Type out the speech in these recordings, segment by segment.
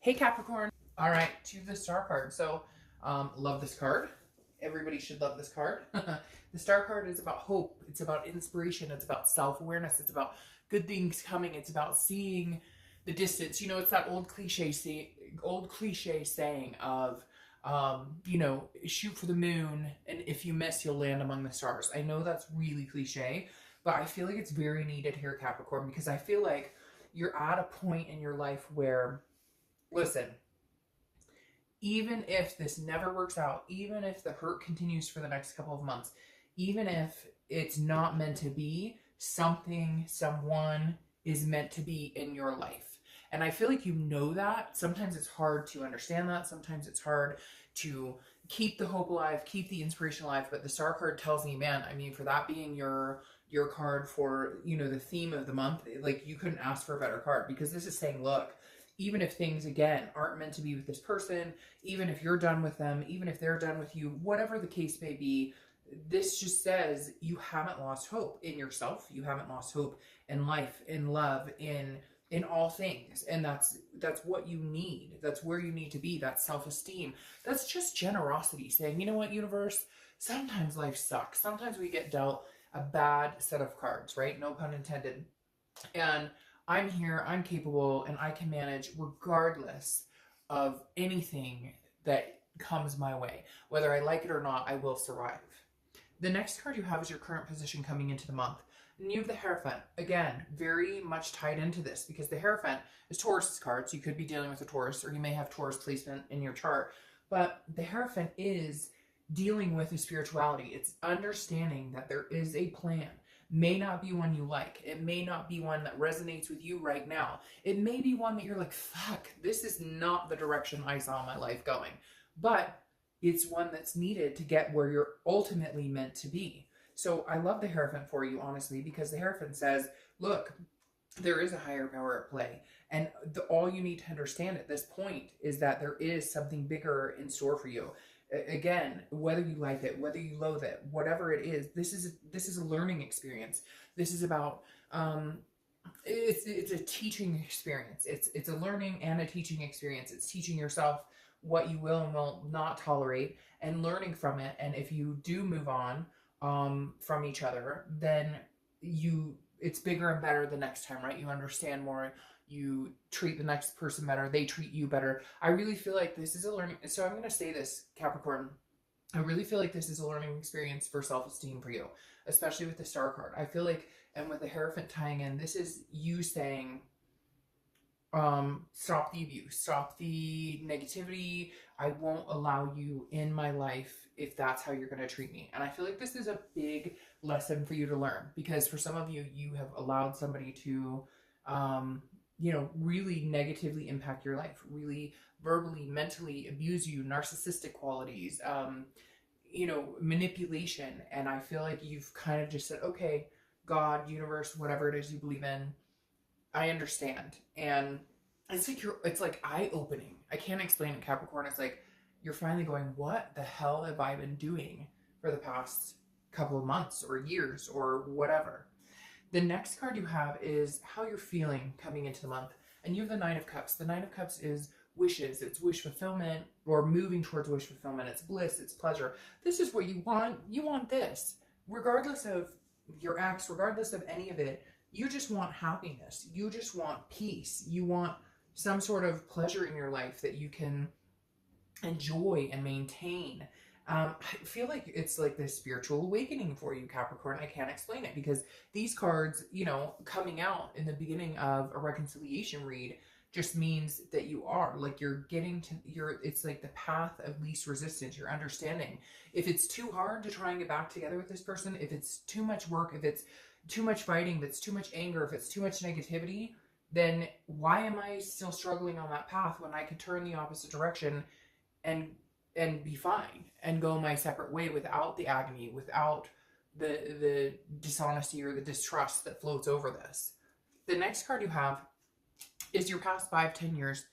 Hey Capricorn. All right, to the star card. So, love this card. Everybody should love this card. The star card is about hope. It's about inspiration. It's about self-awareness. It's about good things coming. It's about seeing the distance. You know, it's that old cliche saying of, shoot for the moon, and if you miss, you'll land among the stars. I know that's really cliche, but I feel like it's very needed here, Capricorn, because I feel like you're at a point in your life where, listen, even if this never works out, even if the hurt continues for the next couple of months, even if it's not meant to be, someone is meant to be in your life. And I feel like you know that. Sometimes it's hard to understand that. Sometimes it's hard to keep the hope alive, keep the inspiration alive. But the star card tells me, man, I mean, for that being your card for, the theme of the month, like, you couldn't ask for a better card, because this is saying, look, even if things, again, aren't meant to be with this person, even if you're done with them, even if they're done with you, whatever the case may be, this just says you haven't lost hope in yourself. You haven't lost hope in life, in love, in all things. And that's what you need. That's where you need to be. That's self-esteem. That's just generosity, saying, you know what, universe, sometimes life sucks. Sometimes we get dealt a bad set of cards, right? No pun intended. And I'm here, I'm capable, and I can manage regardless of anything that comes my way. Whether I like it or not, I will survive. The next card you have is your current position coming into the month. And you have the Hierophant. Again, very much tied into this, because the Hierophant is Taurus's card, so you could be dealing with a Taurus, or you may have Taurus placement in your chart. But the Hierophant is dealing with the spirituality. It's understanding that there is a plan. May not be one you like. It may not be one that resonates with you right now. It may be one that you're like, fuck, this is not the direction I saw my life going. But it's one that's needed to get where you're ultimately meant to be. So I love the Hierophant for you, honestly, because the Hierophant says, look, there is a higher power at play. And all you need to understand at this point is that there is something bigger in store for you. Again, whether you like it, whether you loathe it, whatever it is, this is a learning experience. This is about it's a teaching experience. It's a learning and a teaching experience. It's teaching yourself what you will and will not tolerate, and learning from it. And if you do move on from each other, then it's bigger and better the next time, right? You understand more. You treat the next person better. They treat you better. I really feel like this is a learning. So I'm going to say this, Capricorn. I really feel like this is a learning experience for self-esteem for you, especially with the star card. I feel like, and with the Hierophant tying in, this is you saying, stop the abuse, stop the negativity. I won't allow you in my life if that's how you're going to treat me. And I feel like this is a big lesson for you to learn, because for some of you, you have allowed somebody to, really negatively impact your life, really verbally, mentally abuse you, narcissistic qualities, manipulation. And I feel like you've kind of just said, okay, God, universe, whatever it is you believe in, I understand. And it's like eye-opening. I can't explain it, Capricorn. It's like you're finally going, what the hell have I been doing for the past couple of months or years or whatever? The next card you have is how you're feeling coming into the month. And you have the Nine of Cups. The Nine of Cups is wishes. It's wish fulfillment, or moving towards wish fulfillment. It's bliss. It's pleasure. This is what you want. You want this. Regardless of your ex, regardless of any of it, you just want happiness. You just want peace. You want some sort of pleasure in your life that you can enjoy and maintain. I feel like it's like this spiritual awakening for you, Capricorn. I can't explain it, because these cards, coming out in the beginning of a reconciliation read just means that you are like, you're getting to it's like the path of least resistance. You're understanding if it's too hard to try and get back together with this person, if it's too much work, if it's too much fighting, if it's too much anger, if it's too much negativity, then why am I still struggling on that path when I could turn the opposite direction and be fine and go my separate way without the agony, without the dishonesty or the distrust that floats over this? The next card you have is your past 5-10 years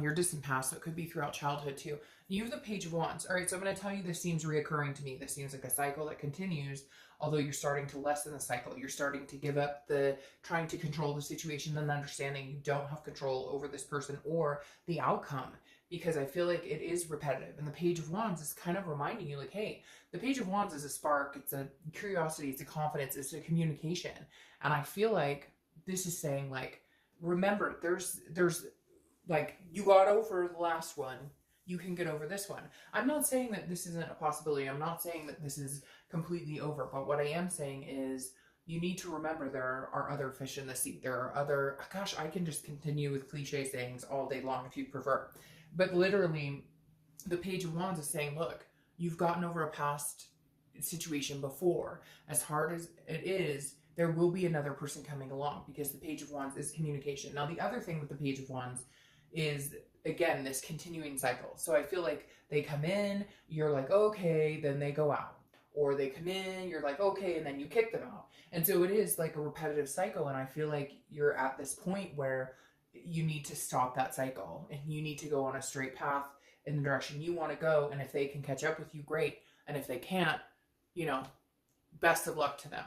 your distant past. So it could be throughout childhood too. You have the Page of Wands. All right, so I'm going to tell you this seems reoccurring to me. This seems like a cycle that continues, although you're starting to lessen the cycle. You're starting to give up the trying to control the situation and understanding you don't have control over this person or the outcome, because I feel like it is repetitive. And the Page of Wands is kind of reminding you like, hey, the Page of Wands is a spark. It's a curiosity. It's a confidence. It's a communication. And I feel like this is saying like, remember, there's like, you got over the last one, you can get over this one. I'm not saying that this isn't a possibility. I'm not saying that this is completely over. But what I am saying is you need to remember there are other fish in the sea. There are other, gosh, I can just continue with cliche sayings all day long if you prefer. But literally, the Page of Wands is saying, look, you've gotten over a past situation before. As hard as it is, there will be another person coming along, because the Page of Wands is communication. Now, the other thing with the Page of Wands is, again, this continuing cycle. So I feel like they come in, you're like, okay, then they go out. Or they come in, you're like, okay, and then you kick them out. And so it is like a repetitive cycle. And I feel like you're at this point where you need to stop that cycle and you need to go on a straight path in the direction you want to go. And if they can catch up with you, great. And if they can't, you know, best of luck to them.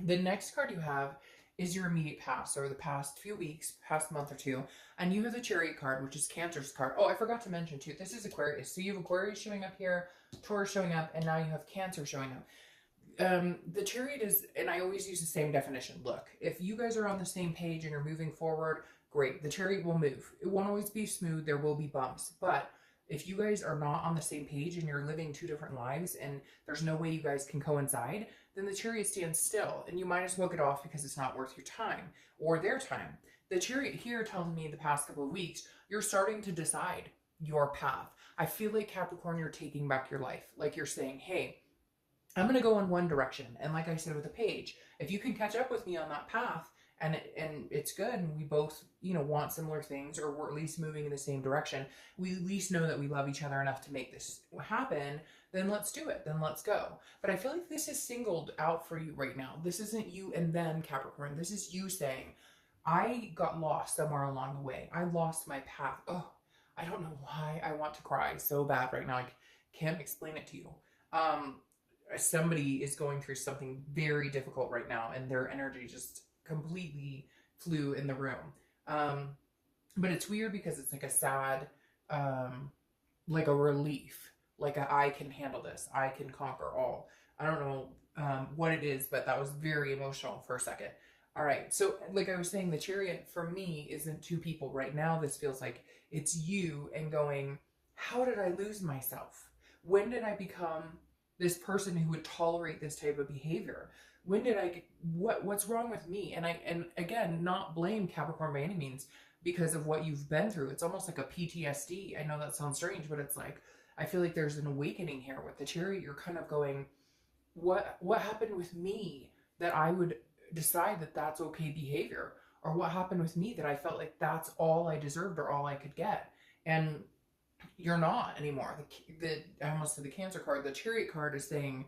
The next card you have is your immediate past, or the past few weeks, past month or two. And you have the Chariot card, which is Cancer's card. Oh, I forgot to mention too, this is Aquarius. So you have Aquarius showing up here, Taurus showing up, and now you have Cancer showing up. The Chariot is, and I always use the same definition. Look, if you guys are on the same page and you're moving forward, great. The Chariot will move. It won't always be smooth. There will be bumps. But if you guys are not on the same page and you're living two different lives and there's no way you guys can coincide, then the Chariot stands still and you might as well get off because it's not worth your time or their time. The Chariot here tells me the past couple of weeks, you're starting to decide your path. I feel like, Capricorn, you're taking back your life. Like you're saying, hey, I'm going to go in one direction. And like I said with the Page, if you can catch up with me on that path, and it's good, and we both, you know, want similar things, or we're at least moving in the same direction, we at least know that we love each other enough to make this happen, then let's do it. Then let's go. But I feel like this is singled out for you right now. This isn't you and them, Capricorn. This is you saying, I got lost somewhere along the way. I lost my path. Oh, I don't know why I want to cry so bad right now. I can't explain it to you. Somebody is going through something very difficult right now, and their energy just completely flew in the room. But it's weird because it's like a sad, like a relief, like I can handle this. I can conquer all. I don't know what it is, but that was very emotional for a second. All right. So like I was saying, the Chariot for me isn't two people right now. This feels like it's you and going, how did I lose myself? When did I become this person who would tolerate this type of behavior? When did I get, what's wrong with me? And again, not blame Capricorn by any means because of what you've been through. It's almost like a PTSD. I know that sounds strange, but it's like, I feel like there's an awakening here with the Chariot. You're kind of going, what happened with me that I would decide that that's okay behavior? Or what happened with me that I felt like that's all I deserved or all I could get? And you're not anymore. I almost said the Cancer card. The Chariot card is saying,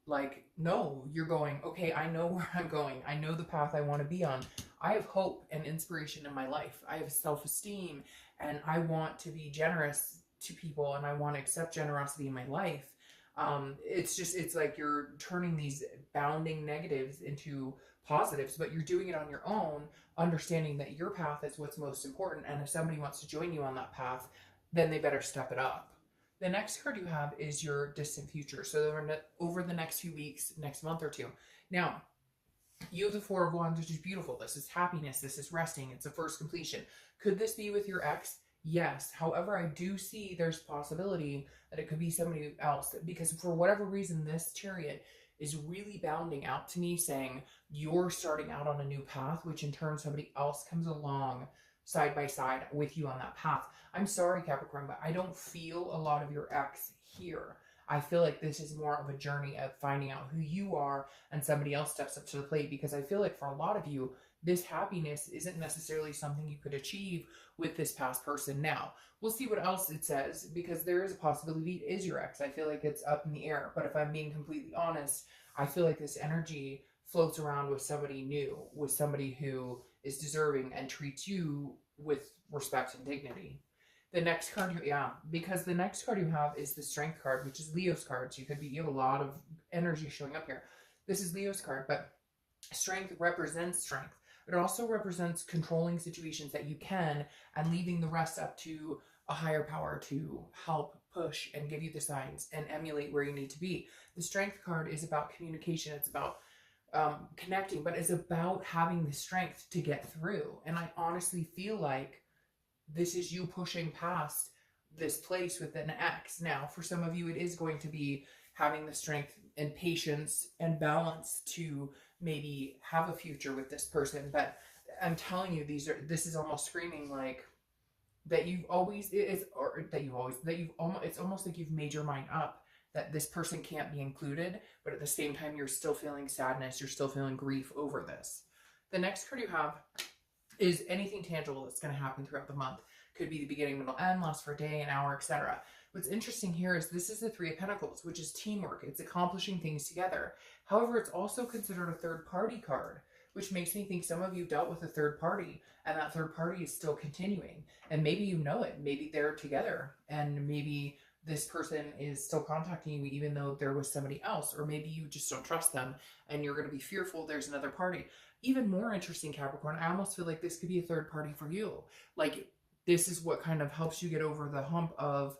like, no, you're going, okay, I know where I'm going. I know the path I want to be on. I have hope and inspiration in my life. I have self-esteem, and I want to be generous to people, and I want to accept generosity in my life. It's like you're turning these bounding negatives into positives, but you're doing it on your own, understanding that your path is what's most important. And if somebody wants to join you on that path, then they better step it up. The next card you have is your distant future. So over the next few weeks, next month or two. Now, you have the Four of Wands, which is beautiful. This is happiness. This is resting. It's a first completion. Could this be with your ex? Yes. However, I do see there's a possibility that it could be somebody else, because for whatever reason, this Chariot is really bounding out to me saying you're starting out on a new path, which in turn somebody else comes along side by side with you on that path. I'm sorry, Capricorn, but I don't feel a lot of your ex here. I feel like this is more of a journey of finding out who you are, and somebody else steps up to the plate, because I feel like for a lot of you, this happiness isn't necessarily something you could achieve with this past person. Now, we'll see what else it says, because there is a possibility it is your ex. I feel like it's up in the air, but if I'm being completely honest, I feel like this energy floats around with somebody new, with somebody who is deserving and treats you with respect and dignity. The next card, because the next card you have is the Strength card, which is Leo's card. So you have a lot of energy showing up here. This is Leo's card, but Strength represents strength. It also represents controlling situations that you can and leaving the rest up to a higher power to help push and give you the signs and emulate where you need to be. The Strength card is about communication. It's about connecting, but it's about having the strength to get through. And I honestly feel like this is you pushing past this place with an X. Now, for some of you, it is going to be having the strength and patience and balance to maybe have a future with this person. But I'm telling you, this is almost screaming like that it's almost like you've made your mind up that this person can't be included, but at the same time, you're still feeling sadness. You're still feeling grief over this. The next card you have is anything tangible that's going to happen throughout the month. Could be the beginning, middle, end, last for a day, an hour, etc. What's interesting here is this is the Three of Pentacles, which is teamwork. It's accomplishing things together. However, it's also considered a third party card, which makes me think some of you dealt with a third party, and that third party is still continuing. And maybe you know it. Maybe they're together, and maybe this person is still contacting you even though there was somebody else, or maybe you just don't trust them and you're going to be fearful there's another party. Even more interesting, Capricorn, I almost feel like this could be a third party for you. Like, this is what kind of helps you get over the hump of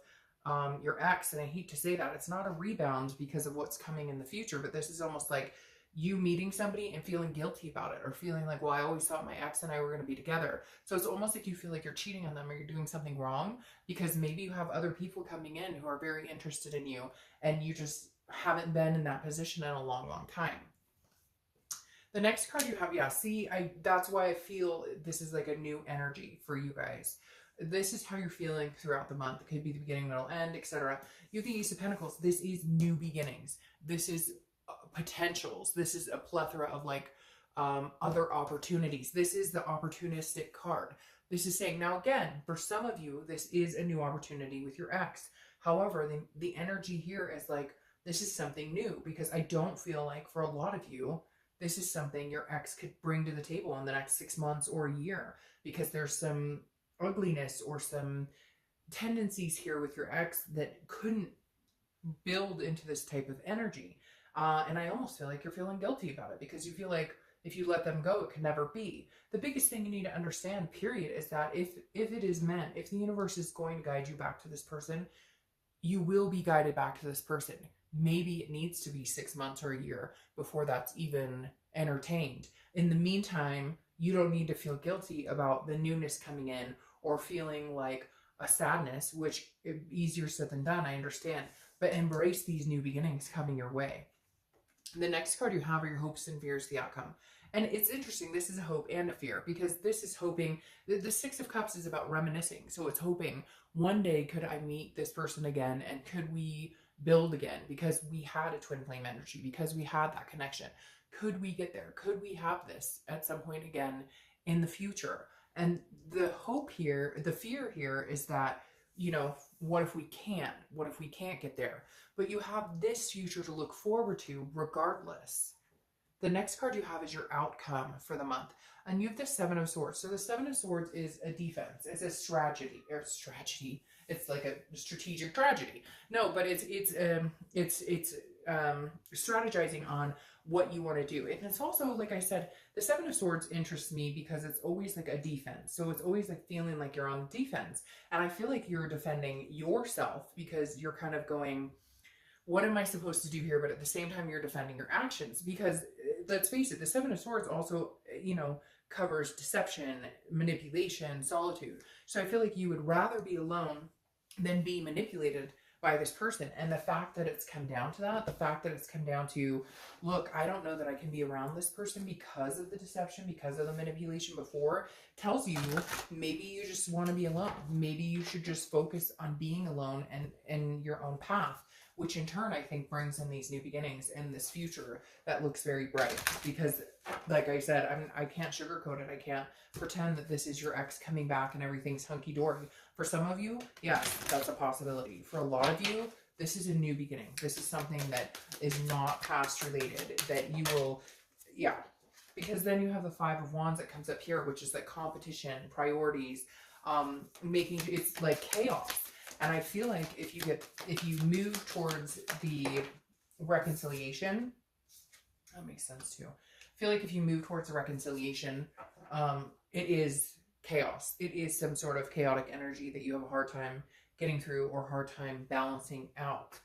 your ex. And I hate to say that. It's not a rebound because of what's coming in the future, but this is almost like you meeting somebody and feeling guilty about it, or feeling like, well, I always thought my ex and I were going to be together. So it's almost like you feel like you're cheating on them or you're doing something wrong because maybe you have other people coming in who are very interested in you and you just haven't been in that position in a long, long time. The next card you have, that's why I feel this is like a new energy for you guys. This is how you're feeling throughout the month. It could be the beginning, middle, end, etc. You have the Ace of Pentacles. This is new beginnings. This is potentials. This is a plethora of like other opportunities. This is the opportunistic card. This is saying, now again, for some of you, this is a new opportunity with your ex. However, the energy here is like, this is something new, because I don't feel like for a lot of you, this is something your ex could bring to the table in the next 6 months or a year, because there's some ugliness or some tendencies here with your ex that couldn't build into this type of energy. And I almost feel like you're feeling guilty about it because you feel like if you let them go, it can never be. The biggest thing you need to understand, period, is that if it is meant, if the universe is going to guide you back to this person, you will be guided back to this person. Maybe it needs to be 6 months or a year before that's even entertained. In the meantime, you don't need to feel guilty about the newness coming in or feeling like a sadness, which is easier said than done, I understand. But embrace these new beginnings coming your way. The next card you have are your hopes and fears, the outcome. And it's interesting, this is a hope and a fear, because this is hoping, the Six of Cups is about reminiscing. So it's hoping, one day could I meet this person again, and could we build again, because we had a twin flame energy, because we had that connection. Could we get there? Could we have this at some point again in the future? And the hope here, the fear here is that, you know, what if we can't? What if we can't get there? But you have this future to look forward to regardless. The next card you have is your outcome for the month. And you have the Seven of Swords. So the Seven of Swords is a defense. It's a strategy. It's like a strategic tragedy. No, but it's strategizing on what you want to do. And it's also, like I said, the Seven of Swords interests me because it's always like a defense. So it's always like feeling like you're on defense. And I feel like you're defending yourself because you're kind of going, what am I supposed to do here? But at the same time, you're defending your actions, because let's face it, the Seven of Swords also, you know, covers deception, manipulation, solitude. So I feel like you would rather be alone than be manipulated by this person. And the fact that it's come down to that, the fact that it's come down to, look, I don't know that I can be around this person because of the deception, because of the manipulation before, tells you maybe you just want to be alone. Maybe you should just focus on being alone and in your own path, which in turn I think brings in these new beginnings and this future that looks very bright. Because like I said, I can't sugarcoat it. I can't pretend that this is your ex coming back and everything's hunky-dory. For some of you, yes, that's a possibility. For a lot of you, this is a new beginning. This is something that is not past related, that you will, because then you have the Five of Wands that comes up here, which is like competition, priorities, making, it's like chaos. And I feel like if you move towards the reconciliation, that makes sense too. I feel like if you move towards the reconciliation, it is chaos. It is some sort of chaotic energy that you have a hard time getting through or hard time balancing out.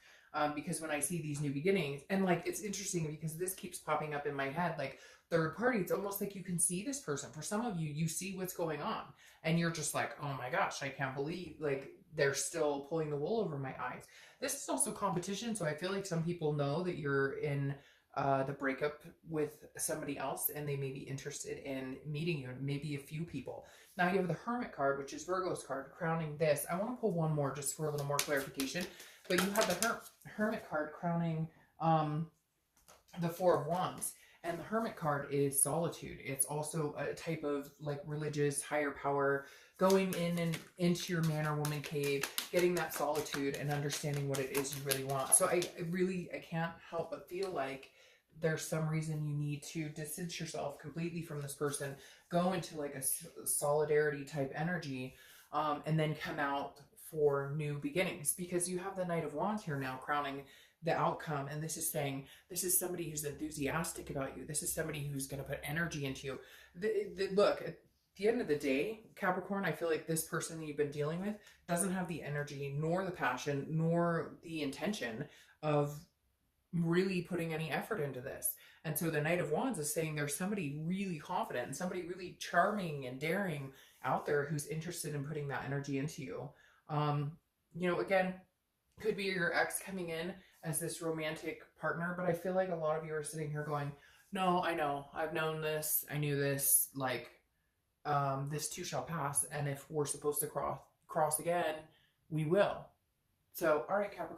Because when I see these new beginnings, and like, it's interesting because this keeps popping up in my head, like third party, it's almost like you can see this person. For some of you, you see what's going on and you're just like, oh my gosh, I can't believe like they're still pulling the wool over my eyes. This is also competition. So I feel like some people know that you're in the breakup with somebody else and they may be interested in meeting you, maybe a few people. Now you have the Hermit card, which is Virgo's card, crowning this. I want to pull one more just for a little more clarification, but you have the Hermit card crowning the Four of Wands. And the Hermit card is solitude. It's also a type of like religious higher power, going in and into your man or woman cave, getting that solitude and understanding what it is you really want. So I can't help but feel like there's some reason you need to distance yourself completely from this person, go into like a solidarity type energy, and then come out for new beginnings, because you have the Knight of Wands here now crowning the outcome. And this is saying, this is somebody who's enthusiastic about you. This is somebody who's going to put energy into you. Look, at the end of the day, Capricorn, I feel like this person that you've been dealing with doesn't have the energy, nor the passion, nor the intention of really putting any effort into this. And so the Knight of Wands is saying there's somebody really confident and somebody really charming and daring out there who's interested in putting that energy into you. You know, again, could be your ex coming in as this romantic partner, but I feel like a lot of you are sitting here going, no, I know, I've known this, I knew this, like, this too shall pass. And if we're supposed to cross again, we will. So, all right, Capricorn.